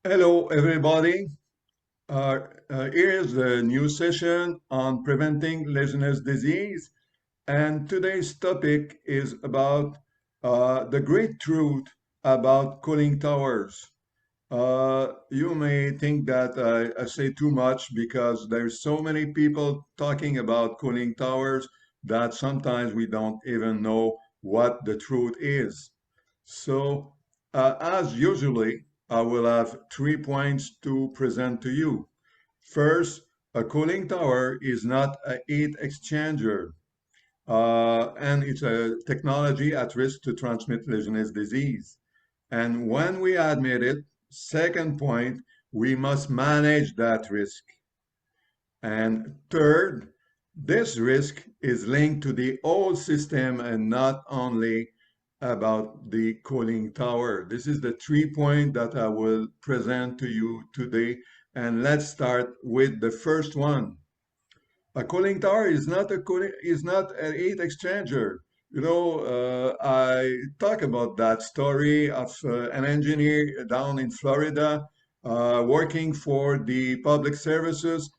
Hello, everybody. Here is the new session on preventing Legionnaires disease. And today's topic is about the great truth about cooling towers. You may think that I say too much because there's so many people talking about cooling towers that sometimes we don't even know what the truth is. So, as usually, I will have 3 points to present to you. First, a cooling tower is not a heat exchanger, and it's a technology at risk to transmit Legionnaires disease. And when we admit it, second point, we must manage that risk. And third, this risk is linked to the whole system and not only about the cooling tower. This is the 3 point that I will present to you today. And let's start with the first one. A cooling tower is not a heat exchanger. I talk about that story of an engineer down in Florida working for the public services,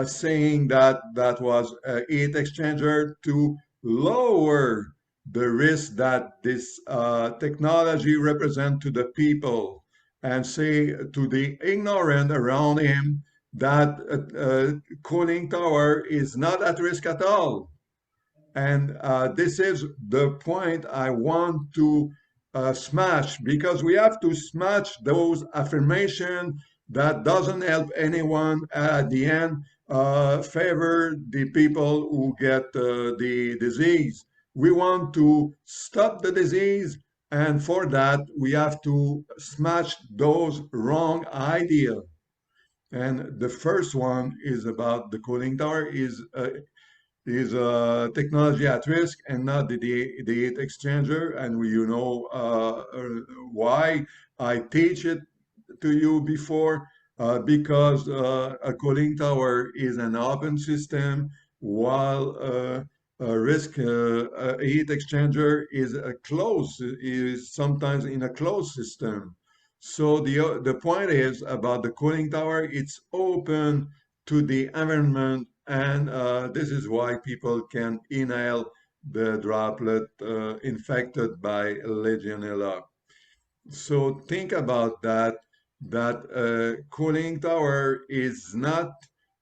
saying that that was a heat exchanger to lower the risk that this technology represent to the people, and say to the ignorant around him that cooling tower is not at risk at all. And this is the point I want to smash, because we have to smash those affirmation that doesn't help anyone at the end, favor the people who get the disease. We want to stop the disease, and for that we have to smash those wrong ideas. And the first one is about the cooling tower is technology at risk and not the heat exchanger. And why I teach it to you before, because a cooling tower is an open system, while a heat exchanger is sometimes in a closed system. So the point is about the cooling tower, it's open to the environment, and this is why people can inhale the droplet infected by Legionella. So think about that cooling tower is not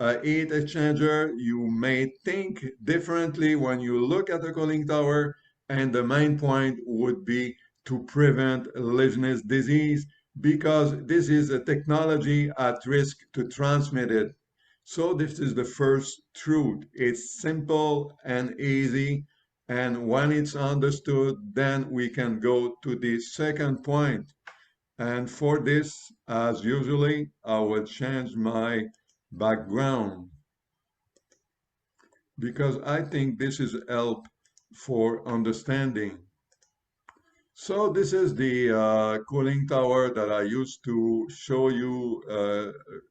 a heat exchanger. You may think differently when you look at a cooling tower, and the main point would be to prevent Legionnaires disease, because this is a technology at risk to transmit it. So this is the first truth. It's simple and easy, and when it's understood, then we can go to the second point. And for this, as usually, I will change my background, because I think this is help for understanding. So this is the cooling tower that I used to show you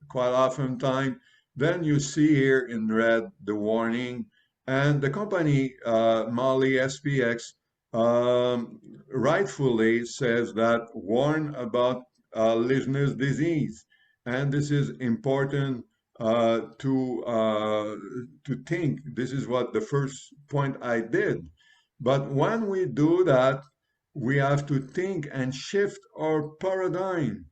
quite often time. Then you see here in red the warning, and the company Marley-SPX rightfully says that warn about Legionnaires disease, and this is important to think. This is what the first point I did. But when we do that, we have to think and shift our paradigm.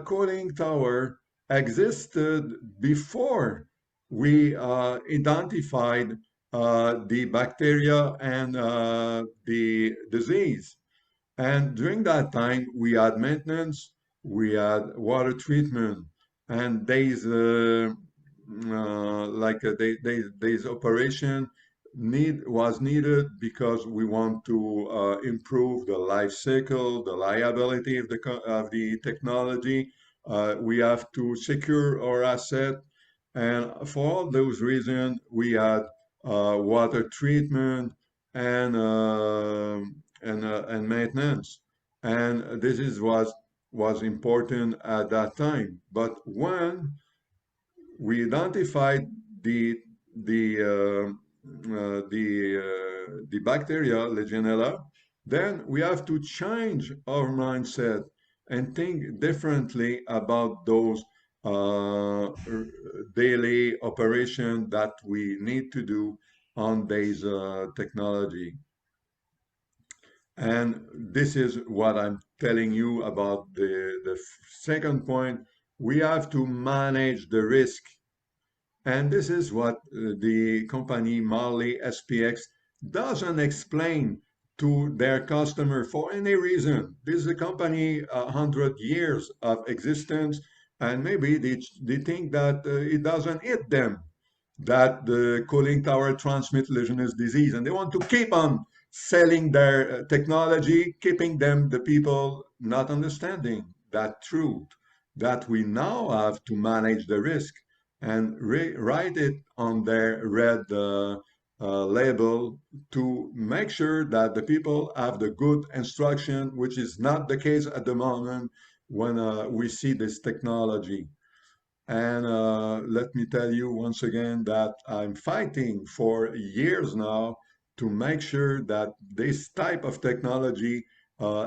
Cooling tower existed before we identified the bacteria and the disease. And during that time, we had maintenance, we had water treatment, and days operation was needed because we want to improve the life cycle, the liability of the technology. We have to secure our asset, and for all those reasons, we had water treatment and and maintenance, and this is was important at that time. But when we identified the the the bacteria Legionella, then we have to change our mindset, and think differently about those daily operation that we need to do on this technology. And this is what I'm telling you about the second point. We have to manage the risk, and this is what the company Marley-SPX doesn't explain to their customer for any reason. This is a company 100 years of existence, and maybe they think that it doesn't hit them that the cooling tower transmit Legionnaires disease, and they want to keep on selling their technology, keeping them the people not understanding that truth that we now have to manage the risk and write it on their red label to make sure that the people have the good instruction, which is not the case at the moment when we see this technology. And let me tell you once again that I'm fighting for years now to make sure that this type of technology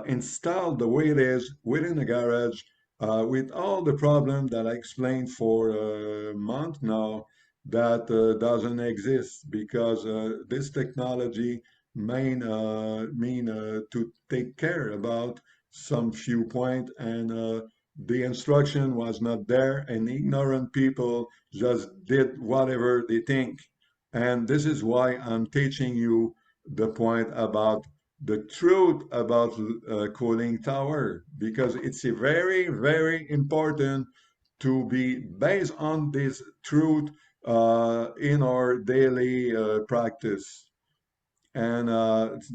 installed the way it is within the garage with all the problem that I explained for a month now that doesn't exist because this technology mean to take care about some few point and the instruction was not there and ignorant people just did whatever they think. And this is why I'm teaching you the point about the truth about cooling tower because it's a very, very important to be based on this truth in our daily practice. And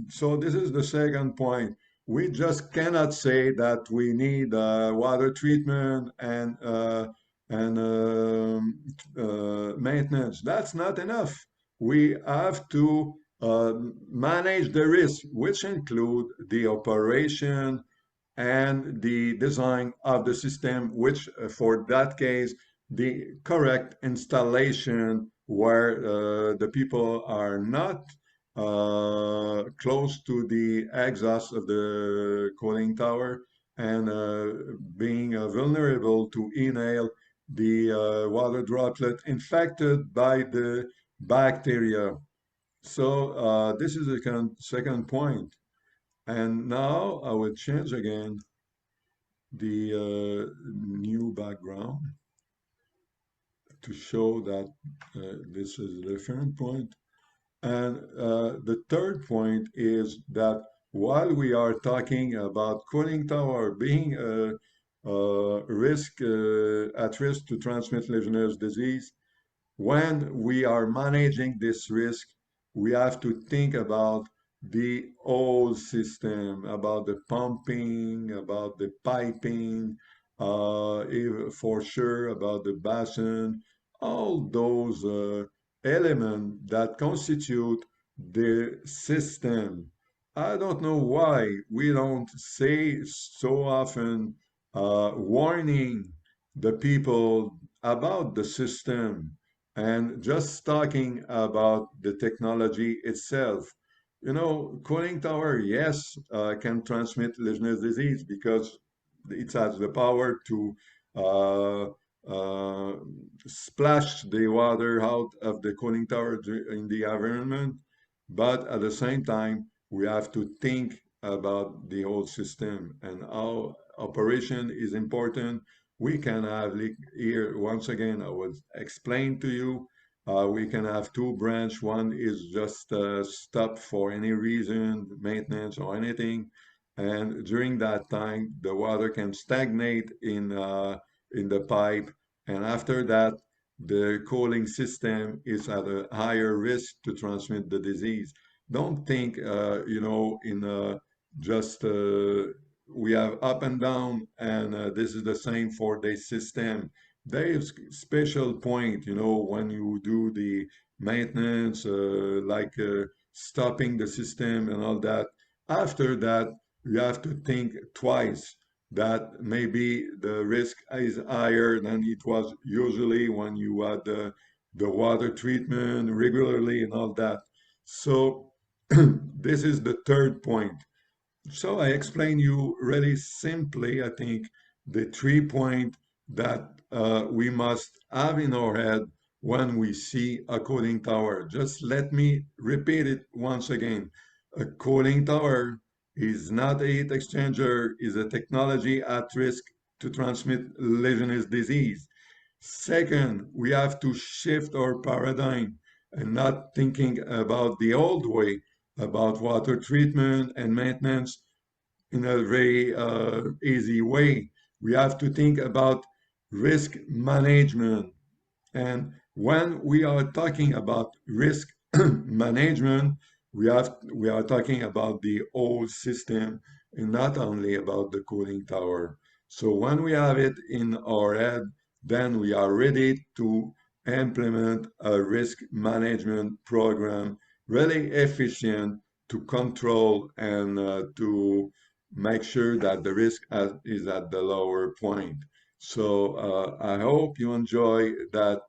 so this is the second point. We just cannot say that we need water treatment and maintenance. That's not enough. We have to manage the risk, which include the operation and the design of the system, which for that case, the correct installation where the people are not close to the exhaust of the cooling tower and being vulnerable to inhale the water droplet infected by the bacteria. So this is the second point. And now I will change again the new background to show that this is a different point. And the third point is that while we are talking about cooling tower being at risk to transmit Legionnaires disease, when we are managing this risk, we have to think about the whole system, about the pumping, about the piping, for sure about the basin, all those elements that constitute the system. I don't know why we don't say so often warning the people about the system and just talking about the technology itself. You know, cooling tower, yes, can transmit Legionnaires disease because it has the power to uh, uh, splash the water out of the cooling tower in the environment. But at the same time, we have to think about the whole system and how operation is important. We can have here once again. I will explain to you. We can have two branch. One is just stop for any reason, maintenance or anything, and during that time, the water can stagnate in the pipe, and after that, the cooling system is at a higher risk to transmit the disease. Don't think, in just we have up and down, and this is the same for the system. There is special point, when you do the maintenance, like stopping the system and all that. After that, you have to think twice that maybe the risk is higher than it was usually when you had the water treatment regularly and all that. So this is the third point. So I explain you really simply, I think, the 3 points that we must have in our head when we see a cooling tower. Just let me repeat it once again. A cooling tower is not a heat exchanger, is a technology at risk to transmit Legionnaires disease. Second, we have to shift our paradigm and not thinking about the old way about water treatment and maintenance in a very easy way. We have to think about risk management. And when we are talking about risk management, we are talking about the whole system and not only about the cooling tower. So when we have it in our head, then we are ready to implement a risk management program really efficient to control and to make sure that the risk is at the lower point. So I hope you enjoy that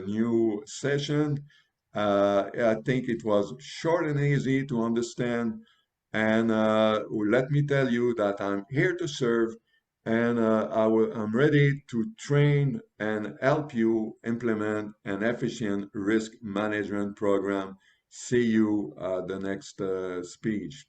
new session. I think it was short and easy to understand. And let me tell you that I'm here to serve and I'm ready to train and help you implement an efficient risk management program. See you the next speech.